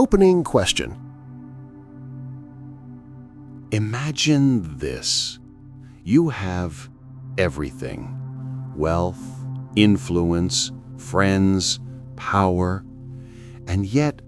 opening question. Imagine this. You have everything: wealth, influence, friends, power, and yet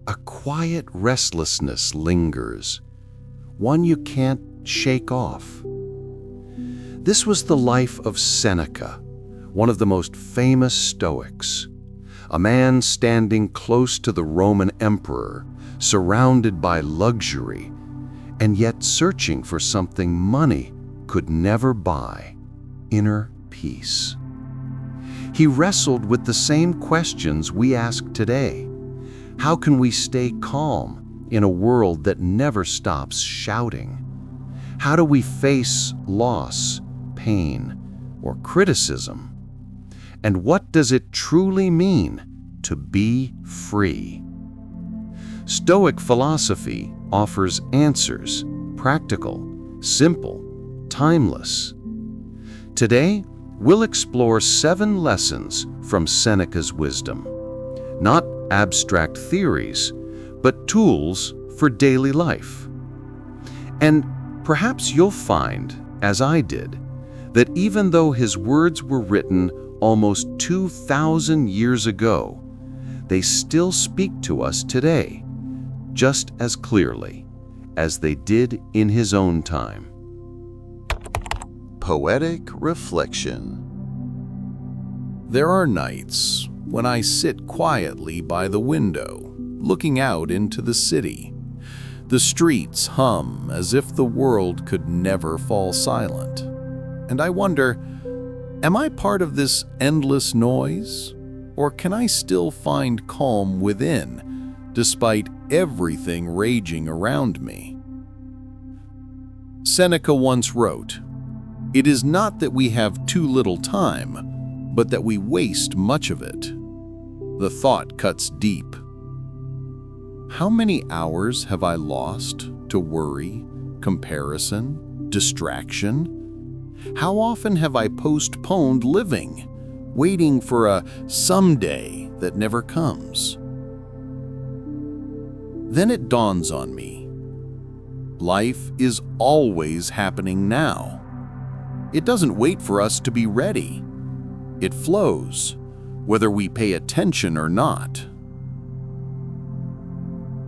a quiet restlessness lingers, one you can't shake off. This was the life of Seneca, one of the most famous Stoics, a man standing close to the Roman emperor, surrounded by luxury, and yet searching for something money could never buy: inner peace. He wrestled with the same questions we ask today. How can we stay calm in a world that never stops shouting? How do we face loss, pain, or criticism? And what does it truly mean to be free? Stoic philosophy offers answers, practical, simple, timeless. Today, we'll explore 7 lessons from Seneca's wisdom. Not abstract theories, but tools for daily life. And perhaps you'll find, as I did, that even though his words were written almost 2,000 years ago, they still speak to us today, just as clearly as they did in his own time. Poetic reflection. There are nights when I sit quietly by the window, looking out into the city. The streets hum as if the world could never fall silent. And I wonder, am I part of this endless noise? Or can I still find calm within, despite everything raging around me? Seneca once wrote, "It is not that we have too little time, but that we waste much of it." The thought cuts deep. How many hours have I lost to worry, comparison, distraction? How often have I postponed living, waiting for a someday that never comes? Then it dawns on me. Life is always happening now. It doesn't wait for us to be ready. It flows, whether we pay attention or not.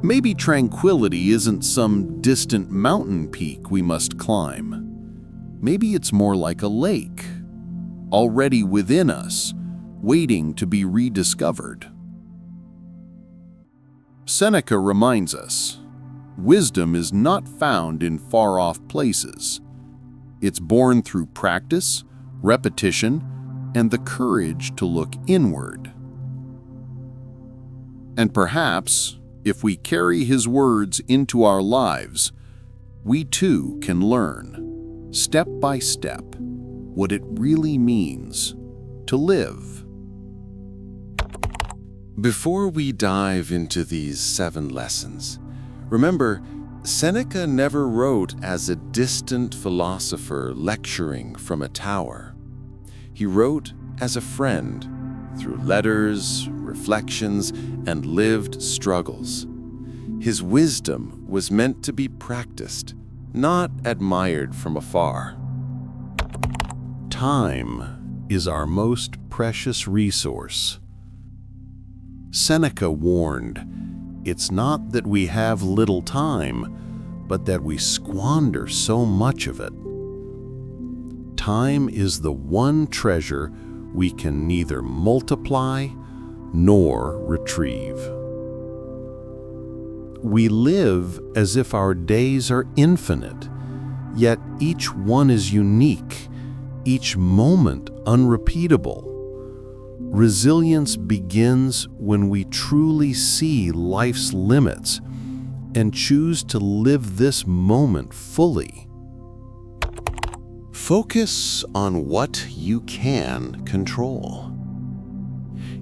Maybe tranquility isn't some distant mountain peak we must climb. Maybe it's more like a lake, already within us, waiting to be rediscovered. Seneca reminds us, wisdom is not found in far-off places. It's born through practice, repetition, and the courage to look inward. And perhaps, if we carry his words into our lives, we too can learn, step by step, what it really means to live. Before we dive into these 7 lessons, remember, Seneca never wrote as a distant philosopher lecturing from a tower. He wrote as a friend, through letters, reflections, and lived struggles. His wisdom was meant to be practiced, not admired from afar. Time is our most precious resource. Seneca warned, "It's not that we have little time, but that we squander so much of it." Time is the one treasure we can neither multiply nor retrieve. We live as if our days are infinite, yet each one is unique, each moment unrepeatable. Resilience begins when we truly see life's limits and choose to live this moment fully. Focus on what you can control.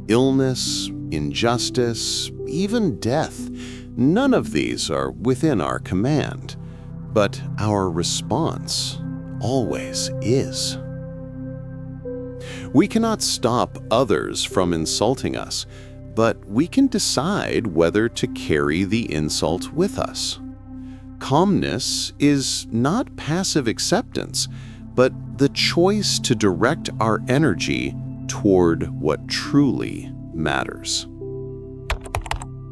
Illness, injustice, even death, none of these are within our command, but our response always is. We cannot stop others from insulting us, but we can decide whether to carry the insult with us. Calmness is not passive acceptance, but the choice to direct our energy toward what truly matters.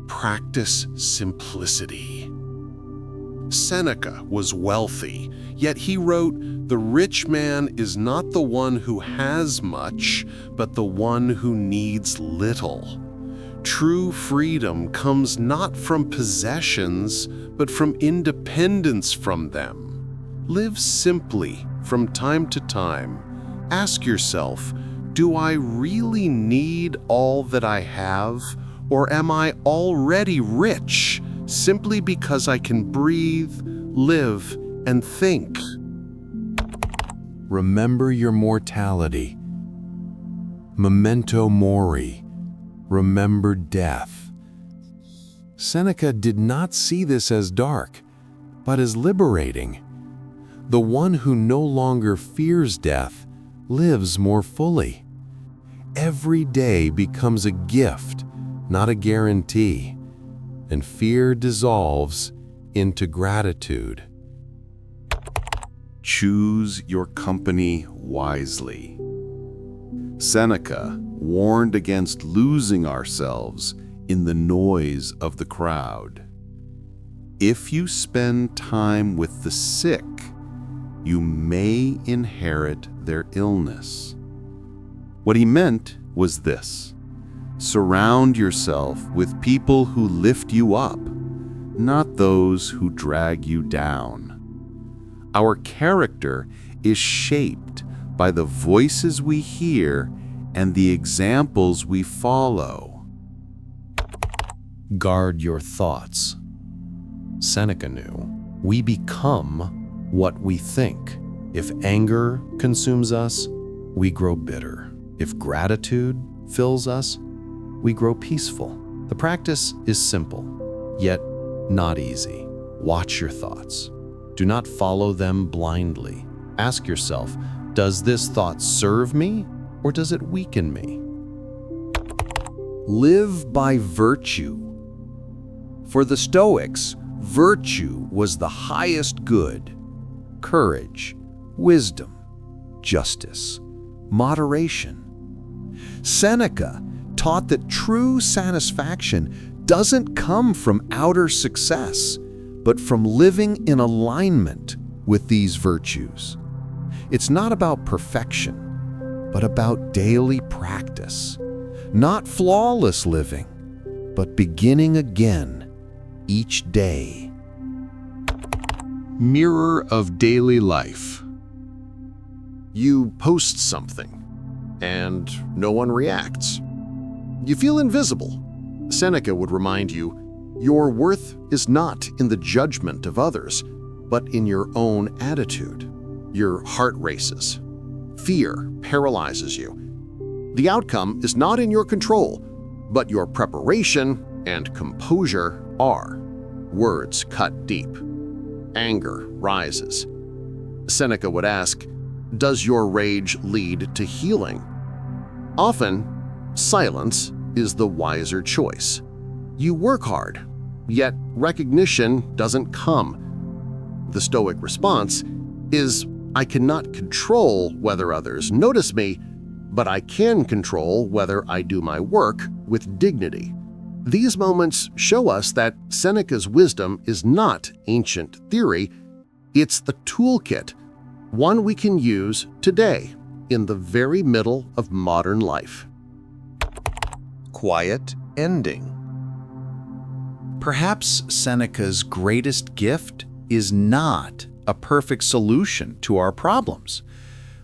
Practice simplicity. Seneca was wealthy, yet he wrote, "The rich man is not the one who has much, but the one who needs little." True freedom comes not from possessions, but from independence from them. Live simply from time to time. Ask yourself, do I really need all that I have, or am I already rich simply because I can breathe, live, and think? Remember your mortality. Memento mori. Remember death. Seneca did not see this as dark, but as liberating. The one who no longer fears death lives more fully. Every day becomes a gift, not a guarantee, and fear dissolves into gratitude. Choose your company wisely. Seneca warned against losing ourselves in the noise of the crowd. If you spend time with the sick, you may inherit their illness. What he meant was this: surround yourself with people who lift you up, not those who drag you down. Our character is shaped by the voices we hear and the examples we follow. Guard your thoughts. Seneca knew we become what we think. If anger consumes us, we grow bitter. If gratitude fills us, we grow peaceful. The practice is simple, yet not easy. Watch your thoughts. Do not follow them blindly. Ask yourself, does this thought serve me or does it weaken me? Live by virtue. For the Stoics, virtue was the highest good. Courage, wisdom, justice, moderation. Seneca taught that true satisfaction doesn't come from outer success, but from living in alignment with these virtues. It's not about perfection, but about daily practice. Not flawless living, but beginning again each day. Mirror of daily life. You post something, and no one reacts. You feel invisible. Seneca would remind you, your worth is not in the judgment of others, but in your own attitude. Your heart races. Fear paralyzes you. The outcome is not in your control, but your preparation and composure are. Words cut deep. Anger rises. Seneca would ask, does your rage lead to healing? Often, silence is the wiser choice. You work hard, yet recognition doesn't come. The Stoic response is, I cannot control whether others notice me, but I can control whether I do my work with dignity. These moments show us that Seneca's wisdom is not ancient theory, it's the toolkit, one we can use today in the very middle of modern life. Quiet ending. Perhaps Seneca's greatest gift is not a perfect solution to our problems,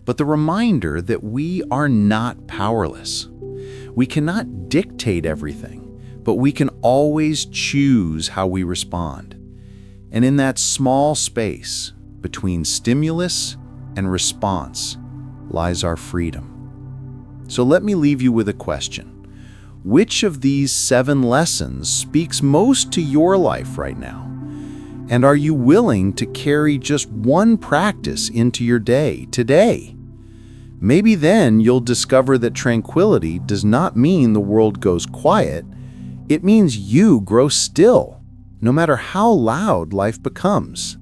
but the reminder that we are not powerless. We cannot dictate everything, but we can always choose how we respond. And in that small space between stimulus and response lies our freedom. So let me leave you with a question. Which of these 7 lessons speaks most to your life right now? And are you willing to carry just one practice into your day today? Maybe then you'll discover that tranquility does not mean the world goes quiet. It means you grow still, no matter how loud life becomes.